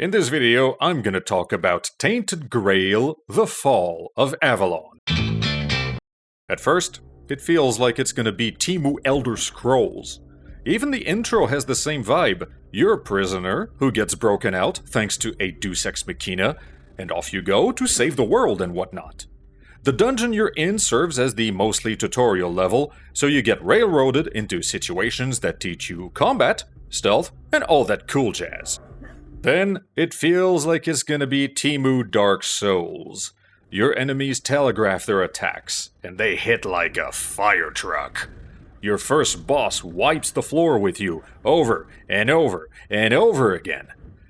In this video, I'm gonna talk about Tainted Grail, the Fall of Avalon. At first, it feels like it's gonna be Timu Elder Scrolls. Even the intro has the same vibe. You're a prisoner who gets broken out thanks to a Deus Ex Machina, and off you go to save the world and whatnot. The dungeon you're in serves as the mostly tutorial level, so you get railroaded into situations that teach you combat, stealth, and all that cool jazz. Then, it feels like it's gonna be Timu Dark Souls. Your enemies telegraph their attacks, and they hit like a fire truck. Your first boss wipes the floor with you, over and over and over again.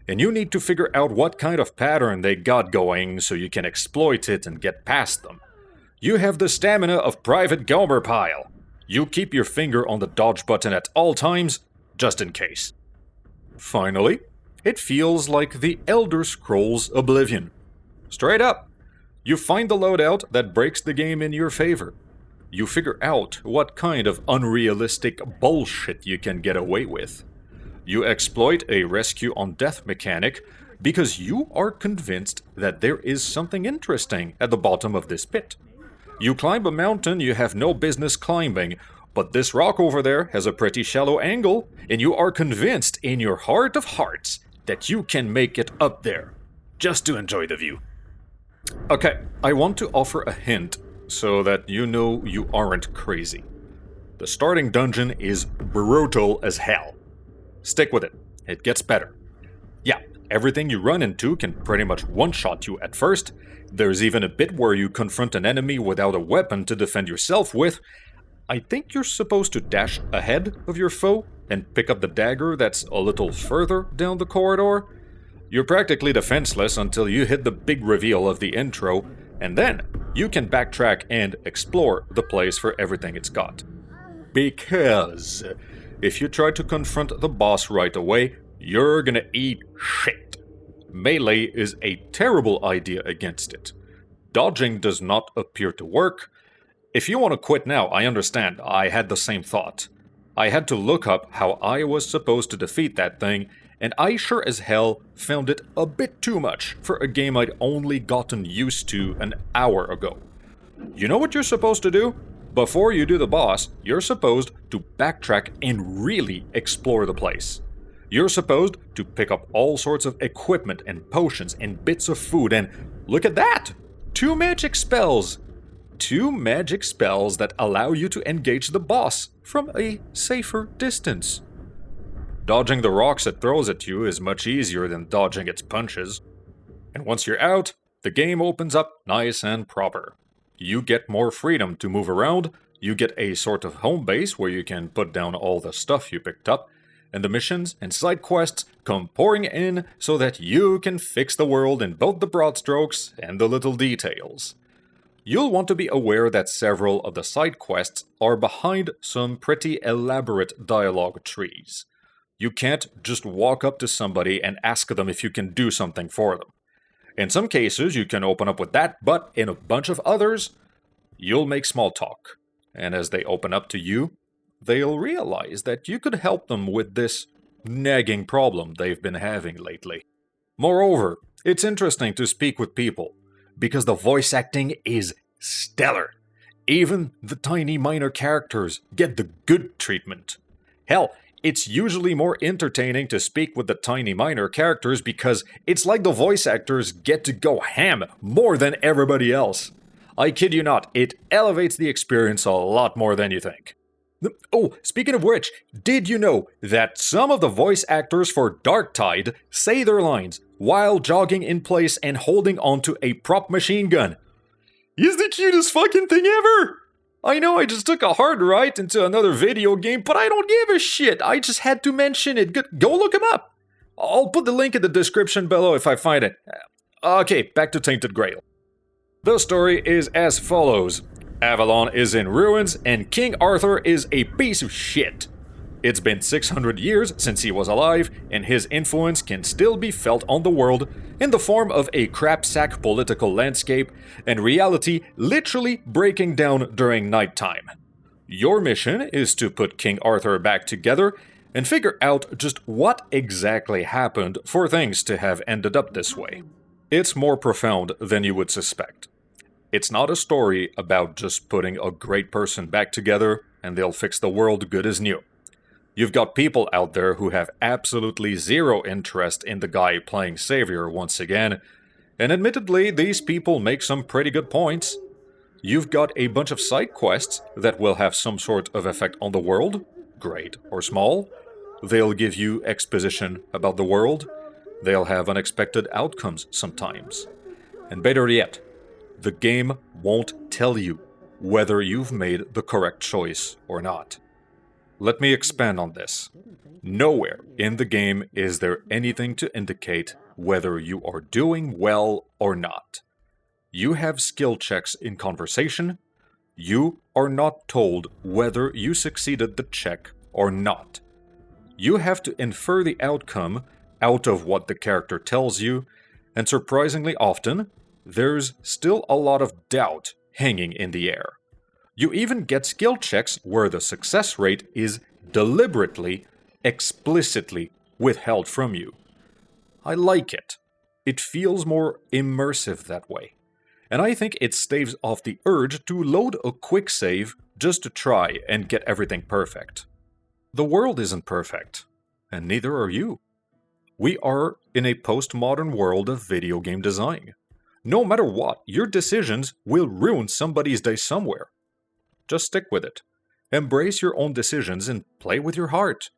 And you need to figure out what kind of pattern they got going so you can exploit it and get past them. You have the stamina of Private Gomer Pyle. You keep your finger on the dodge button at all times, just in case. Finally, it feels like the Elder Scrolls Oblivion. Straight up. You find the loadout that breaks the game in your favor. You figure out what kind of unrealistic bullshit you can get away with. You exploit a rescue on death mechanic because you are convinced that there is something interesting at the bottom of this pit. You climb a mountain you have no business climbing, but this rock over there has a pretty shallow angle, and you are convinced in your heart of hearts that you can make it up there, just to enjoy the view. Okay, I want to offer a hint so that you know you aren't crazy. The starting dungeon is brutal as hell. Stick with it. It gets better. Yeah, everything you run into can pretty much one-shot you at first. There's even a bit where you confront an enemy without a weapon to defend yourself with. I think you're supposed to dash ahead of your foe and pick up the dagger that's a little further down the corridor. You're practically defenseless until you hit the big reveal of the intro, and then you can backtrack and explore the place for everything it's got. Because if you try to confront the boss right away, you're gonna eat shit. Melee is a terrible idea against it. Dodging does not appear to work. If you want to quit now, I understand. I had the same thought. I had to look up how I was supposed to defeat that thing, and I sure as hell found it a bit too much for a game I'd only gotten used to an hour ago. You know what you're supposed to do? Before you do the boss, you're supposed to backtrack and really explore the place. You're supposed to pick up all sorts of equipment and potions and bits of food, and look at that! 2 magic spells! 2 magic spells that allow you to engage the boss from a safer distance. Dodging the rocks it throws at you is much easier than dodging its punches. And once you're out, the game opens up nice and proper. You get more freedom to move around, you get a sort of home base where you can put down all the stuff you picked up, and the missions and side quests come pouring in so that you can fix the world in both the broad strokes and the little details. You'll want to be aware that several of the side quests are behind some pretty elaborate dialogue trees. You can't just walk up to somebody and ask them if you can do something for them. In some cases, you can open up with that, but in a bunch of others, you'll make small talk. And as they open up to you, they'll realize that you could help them with this nagging problem they've been having lately. Moreover, it's interesting to speak with people, because the voice acting is stellar. Even the tiny minor characters get the good treatment. Hell, it's usually more entertaining to speak with the tiny minor characters because it's like the voice actors get to go ham more than everybody else. I kid you not, it elevates the experience a lot more than you think. Oh, speaking of which, did you know that some of the voice actors for Darktide say their lines while jogging in place and holding onto a prop machine gun? He's the cutest fucking thing ever! I know I just took a hard right into another video game, but I don't give a shit. I just had to mention it. Go look him up. I'll put the link in the description below if I find it. Okay, back to Tainted Grail. The story is as follows. Avalon is in ruins, and King Arthur is a piece of shit. It's been 600 years since he was alive, and his influence can still be felt on the world in the form of a crapsack political landscape and reality literally breaking down during nighttime. Your mission is to put King Arthur back together, and figure out just what exactly happened for things to have ended up this way. It's more profound than you would suspect. It's not a story about just putting a great person back together and they'll fix the world good as new. You've got people out there who have absolutely zero interest in the guy playing Savior once again, and admittedly, these people make some pretty good points. You've got a bunch of side quests that will have some sort of effect on the world, great or small. They'll give you exposition about the world. They'll have unexpected outcomes sometimes. And better yet, the game won't tell you whether you've made the correct choice or not. Let me expand on this. Nowhere in the game is there anything to indicate whether you are doing well or not. You have skill checks in conversation. You are not told whether you succeeded the check or not. You have to infer the outcome out of what the character tells you, and surprisingly often, there's still a lot of doubt hanging in the air. You even get skill checks where the success rate is deliberately, explicitly withheld from you. I like it. It feels more immersive that way. And I think it staves off the urge to load a quick save just to try and get everything perfect. The world isn't perfect, and neither are you. We are in a postmodern world of video game design. No matter what, your decisions will ruin somebody's day somewhere. Just stick with it. Embrace your own decisions and play with your heart.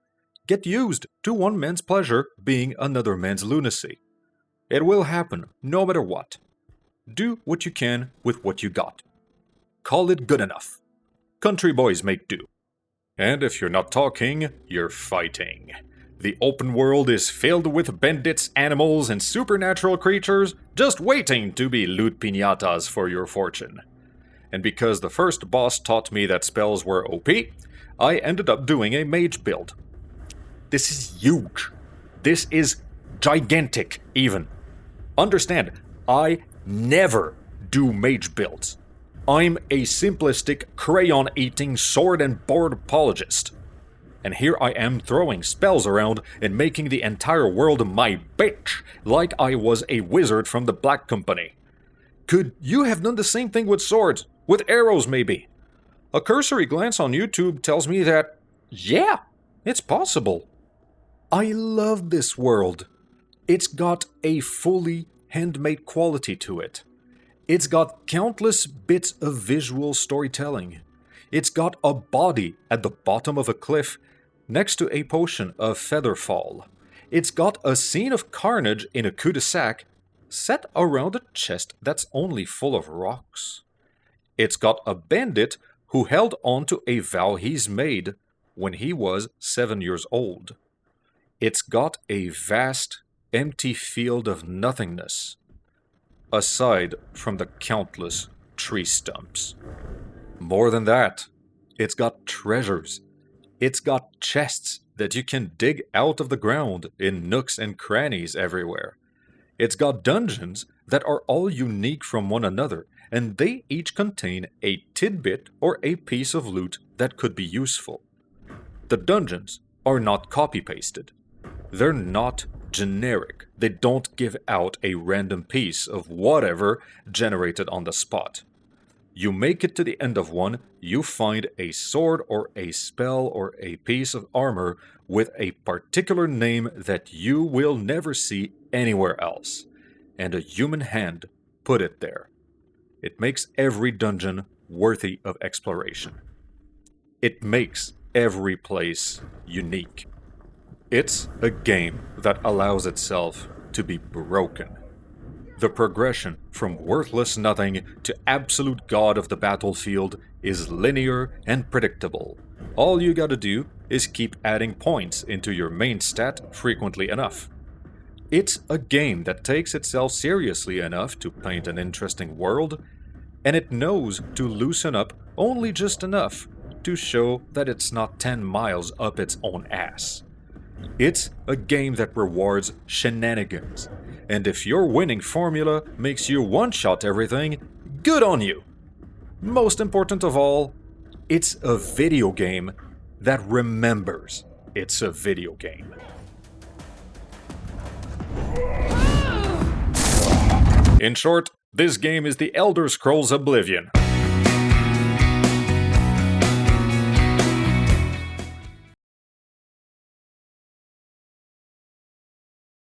Get used to one man's pleasure being another man's lunacy. It will happen, no matter what. Do what you can with what you got. Call it good enough. Country boys make do. And if you're not talking, you're fighting. The open world is filled with bandits, animals, and supernatural creatures just waiting to be loot piñatas for your fortune. And because the first boss taught me that spells were OP, I ended up doing a mage build. This is huge. This is gigantic, even. Understand, I never do mage builds. I'm a simplistic, crayon-eating, sword and board apologist. And here I am throwing spells around and making the entire world my bitch, like I was a wizard from the Black Company. Could you have done the same thing with swords? With arrows, maybe? A cursory glance on YouTube tells me that, yeah, it's possible. I love this world. It's got a fully handmade quality to it. It's got countless bits of visual storytelling. It's got a body at the bottom of a cliff next to a potion of featherfall. It's got a scene of carnage in a cul-de-sac set around a chest that's only full of rocks. It's got a bandit who held on to a vow he's made when he was 7 years old. It's got a vast, empty field of nothingness, aside from the countless tree stumps. More than that, it's got treasures. It's got chests that you can dig out of the ground in nooks and crannies everywhere. It's got dungeons that are all unique from one another, and they each contain a tidbit or a piece of loot that could be useful. The dungeons are not copy-pasted. They're not generic. They don't give out a random piece of whatever generated on the spot. You make it to the end of one, you find a sword or a spell or a piece of armor with a particular name that you will never see anywhere else, and a human hand put it there. It makes every dungeon worthy of exploration. It makes every place unique. It's a game that allows itself to be broken. The progression from worthless nothing to absolute god of the battlefield is linear and predictable. All you gotta do is keep adding points into your main stat frequently enough. It's a game that takes itself seriously enough to paint an interesting world, and it knows to loosen up only just enough to show that it's not 10 miles up its own ass. It's a game that rewards shenanigans, and if your winning formula makes you one-shot everything, good on you! Most important of all, it's a video game that remembers. it's a video game. In short, this game is the Elder Scrolls Oblivion,